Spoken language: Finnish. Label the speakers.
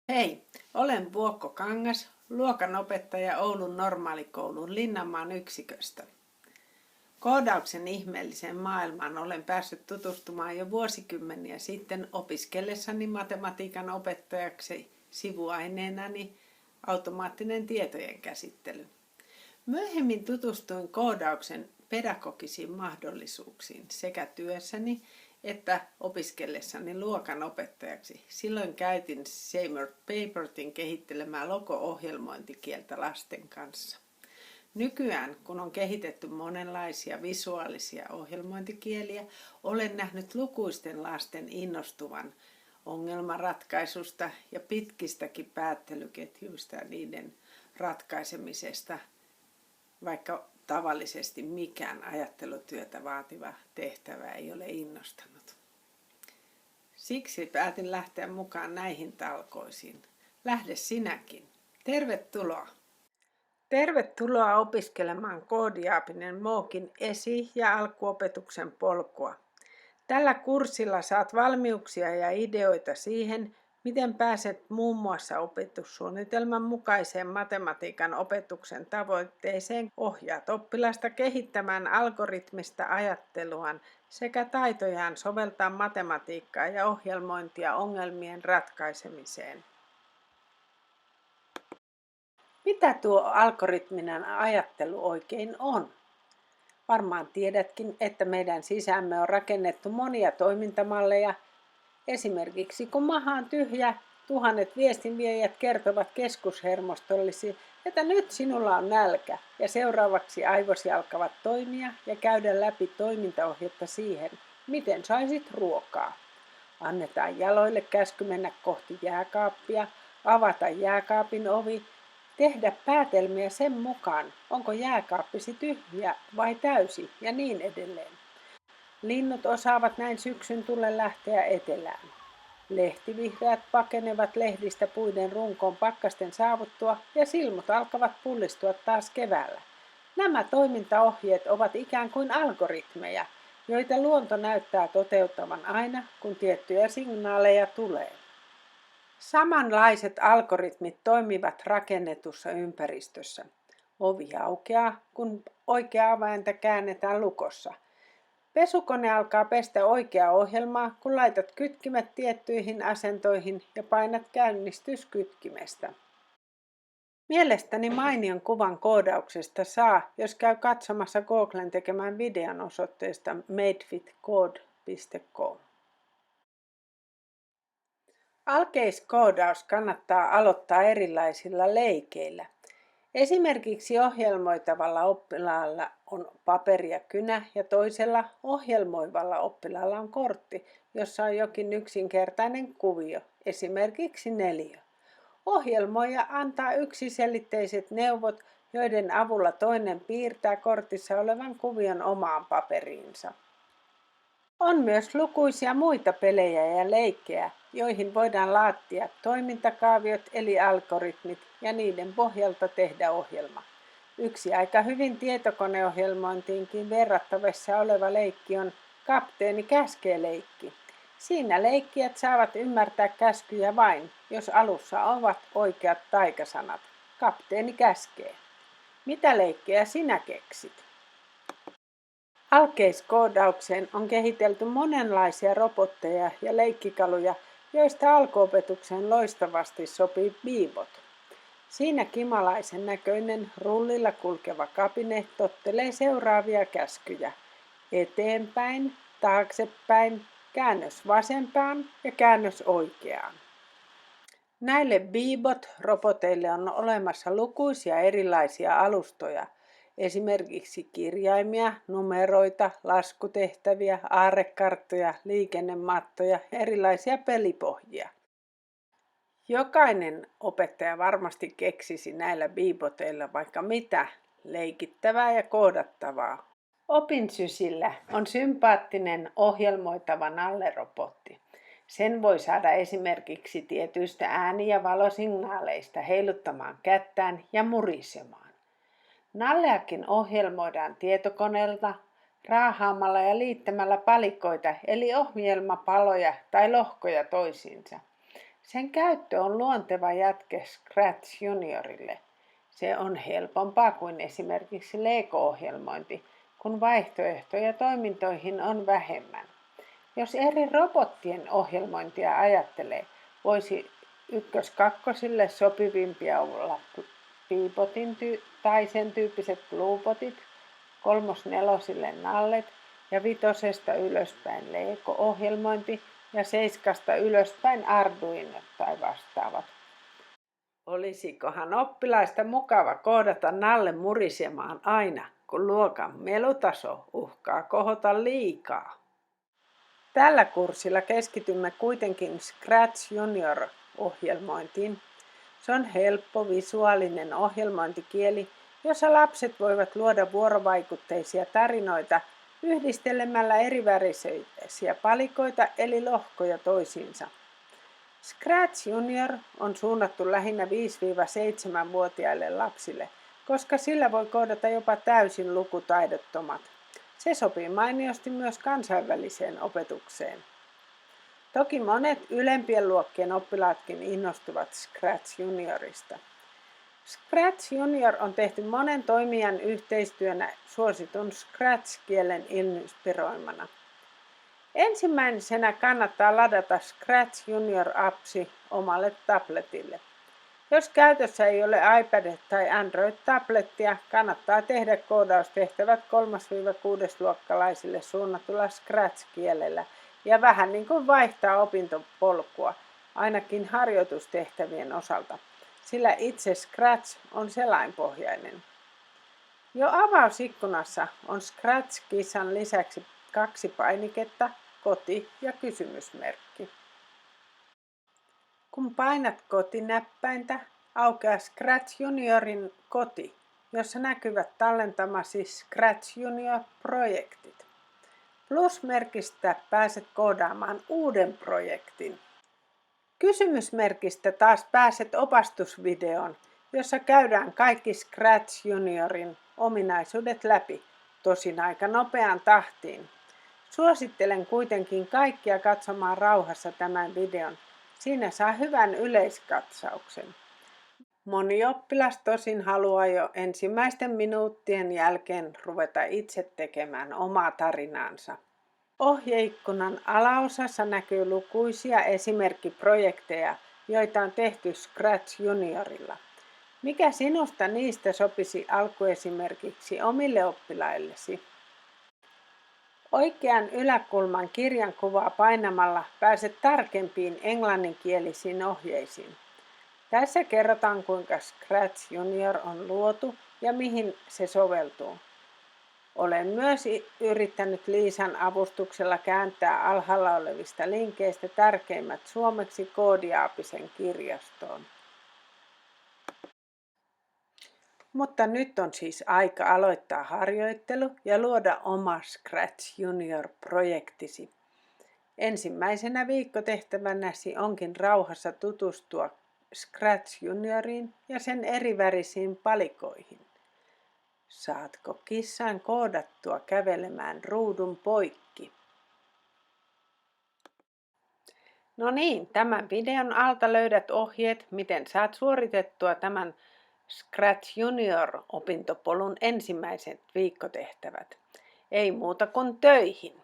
Speaker 1: Hei, olen Vuokko Kangas, luokanopettaja Oulun normaalikoulun Linnanmaan yksiköstä. Koodauksen ihmeelliseen maailmaan olen päässyt tutustumaan jo vuosikymmeniä sitten opiskellessani matematiikan opettajaksi sivuaineenani automaattinen tietojen käsittely. Myöhemmin tutustuin koodauksen pedagogisiin mahdollisuuksiin sekä työssäni että opiskellessani luokanopettajaksi. Silloin käytin Seymour Papertin kehittelemää logo-ohjelmointikieltä lasten kanssa. Nykyään, kun on kehitetty monenlaisia visuaalisia ohjelmointikieliä, olen nähnyt lukuisten lasten innostuvan ongelmanratkaisusta ja pitkistäkin päättelyketjuista ja niiden ratkaisemisesta, vaikka tavallisesti mikään ajattelutyötä vaativa tehtävä ei ole innostanut. Siksi päätin lähteä mukaan näihin talkoisiin. Lähde sinäkin. Tervetuloa! Tervetuloa opiskelemaan Koodiaapinen MOOCin esi- ja alkuopetuksen polkua. Tällä kurssilla saat valmiuksia ja ideoita siihen, miten pääset muun muassa opetussuunnitelman mukaiseen matematiikan opetuksen tavoitteeseen, ohjaat oppilasta kehittämään algoritmista ajatteluaan sekä taitojaan soveltaa matematiikkaa ja ohjelmointia ongelmien ratkaisemiseen. Mitä tuo algoritminen ajattelu oikein on? Varmaan tiedätkin, että meidän sisäämme on rakennettu monia toimintamalleja. Esimerkiksi kun maha on tyhjä, tuhannet viestinviejät kertovat keskushermostollisi, että nyt sinulla on nälkä, ja seuraavaksi aivosi alkavat toimia ja käydä läpi toimintaohjetta siihen, miten saisit ruokaa. Annetaan jaloille käsky mennä kohti jääkaappia, avata jääkaapin ovi, tehdä päätelmiä sen mukaan, onko jääkaappisi tyhjä vai täysi ja niin edelleen. Linnut osaavat näin syksyn tullen lähteä etelään. Lehtivihreät pakenevat lehdistä puiden runkoon pakkasten saavuttua ja silmut alkavat pullistua taas keväällä. Nämä toimintaohjeet ovat ikään kuin algoritmeja, joita luonto näyttää toteuttavan aina, kun tiettyjä signaaleja tulee. Samanlaiset algoritmit toimivat rakennetussa ympäristössä. Ovi aukeaa, kun oikea avainta käännetään lukossa. Pesukone alkaa pestä oikeaa ohjelmaa, kun laitat kytkimet tiettyihin asentoihin ja painat käynnistyskytkimestä. Mielestäni mainion kuvan koodauksesta saa, jos käy katsomassa Googlen tekemään videon osoitteesta madefitcode.com. Alkeiskoodaus kannattaa aloittaa erilaisilla leikeillä. Esimerkiksi ohjelmoitavalla oppilaalla on paperi ja kynä ja toisella ohjelmoivalla oppilaalla on kortti, jossa on jokin yksinkertainen kuvio, esimerkiksi neliö. Ohjelmoija antaa yksiselitteiset neuvot, joiden avulla toinen piirtää kortissa olevan kuvion omaan paperiinsa. On myös lukuisia muita pelejä ja leikkejä, joihin voidaan laatia toimintakaaviot eli algoritmit ja niiden pohjalta tehdä ohjelma. Yksi aika hyvin tietokoneohjelmointiinkin verrattavissa oleva leikki on Kapteeni käskee -leikki. Siinä leikkijät saavat ymmärtää käskyjä vain, jos alussa ovat oikeat taikasanat. Kapteeni käskee. Mitä leikkejä sinä keksit? Alkeiskoodaukseen on kehitelty monenlaisia robotteja ja leikkikaluja, joista alkuopetukseen loistavasti sopii Beebot. Siinä kimalaisen näköinen rullilla kulkeva kapine tottelee seuraavia käskyjä: eteenpäin, taaksepäin, käännös vasempaan ja käännös oikeaan. Näille Beebot-roboteille on olemassa lukuisia erilaisia alustoja, esimerkiksi kirjaimia, numeroita, laskutehtäviä, aarrekarttoja, liikennemattoja ja erilaisia pelipohjia. Jokainen opettaja varmasti keksisi näillä Beeboteilla vaikka mitä leikittävää ja koodattavaa. Opinsysillä on sympaattinen ohjelmoitava nallerobotti. Sen voi saada esimerkiksi tietyistä ääni- ja valosignaaleista heiluttamaan kättään ja murisemaan. Nalleakin ohjelmoidaan tietokoneelta raahaamalla ja liittämällä palikoita eli ohjelmapaloja tai lohkoja toisiinsa. Sen käyttö on luonteva jatke Scratch Juniorille. Se on helpompaa kuin esimerkiksi Lego-ohjelmointi, kun vaihtoehtoja toimintoihin on vähemmän. Jos eri robottien ohjelmointia ajattelee, voisi ykkös-kakkosille sopivimpia olla Peabotin tai sen tyyppiset Bluebotit, kolmos-nelosille Nallet ja vitosesta ylöspäin Lego-ohjelmointi ja seiskasta ylöspäin Arduino tai vastaavat. Olisikohan oppilaista mukava koodata Nalle murisemaan aina, kun luokan melutaso uhkaa kohota liikaa? Tällä kurssilla keskitymme kuitenkin Scratch Junior-ohjelmointiin. Se on helppo visuaalinen ohjelmointikieli, jossa lapset voivat luoda vuorovaikutteisia tarinoita yhdistelemällä erivärisiä palikoita eli lohkoja toisiinsa. Scratch Junior on suunnattu lähinnä 5-7-vuotiaille lapsille, koska sillä voi koodata jopa täysin lukutaidottomat. Se sopii mainiosti myös kansainväliseen opetukseen. Toki monet ylempien luokkien oppilaatkin innostuvat Scratch Juniorista. Scratch Junior on tehty monen toimijan yhteistyönä suositun Scratch-kielen inspiroimana. Ensimmäisenä kannattaa ladata Scratch Junior-appsi omalle tabletille. Jos käytössä ei ole iPad- tai Android-tablettia, kannattaa tehdä koodaustehtävät 3-6-luokkalaisille suunnatulla Scratch-kielellä ja vähän niin kuin vaihtaa opintopolkua, ainakin harjoitustehtävien osalta, sillä itse Scratch on selainpohjainen. Jo avausikkunassa on Scratch-kissan lisäksi 2 painiketta, koti- ja kysymysmerkki. Kun painat kotinäppäintä, aukeaa Scratch Juniorin koti, jossa näkyvät tallentamasi Scratch Junior-projektit. Plusmerkistä pääset koodaamaan uuden projektin. Kysymysmerkistä taas pääset opastusvideoon, jossa käydään kaikki Scratch Juniorin ominaisuudet läpi, tosin aika nopeaan tahtiin. Suosittelen kuitenkin kaikkia katsomaan rauhassa tämän videon. Siinä saa hyvän yleiskatsauksen. Moni oppilas tosin haluaa jo ensimmäisten minuuttien jälkeen ruveta itse tekemään omaa tarinaansa. Ohjeikkunan alaosassa näkyy lukuisia esimerkkiprojekteja, joita on tehty Scratch Juniorilla. Mikä sinusta niistä sopisi alkuesimerkiksi omille oppilaillesi? Oikean yläkulman kirjankuvaa painamalla pääset tarkempiin englanninkielisiin ohjeisiin. Tässä kerrotaan, kuinka Scratch Junior on luotu ja mihin se soveltuu. Olen myös yrittänyt Liisan avustuksella kääntää alhaalla olevista linkeistä tärkeimmät suomeksi Koodiaapisen kirjastoon. Mutta nyt on siis aika aloittaa harjoittelu ja luoda oma Scratch Junior-projektisi. Ensimmäisenä viikkotehtävänäsi onkin rauhassa tutustua Scratch Junioriin ja sen erivärisiin palikoihin. Saatko kissan koodattua kävelemään ruudun poikki? No niin, tämän videon alta löydät ohjeet, miten saat suoritettua tämän Scratch Junior-opintopolun ensimmäiset viikkotehtävät. Ei muuta kuin töihin!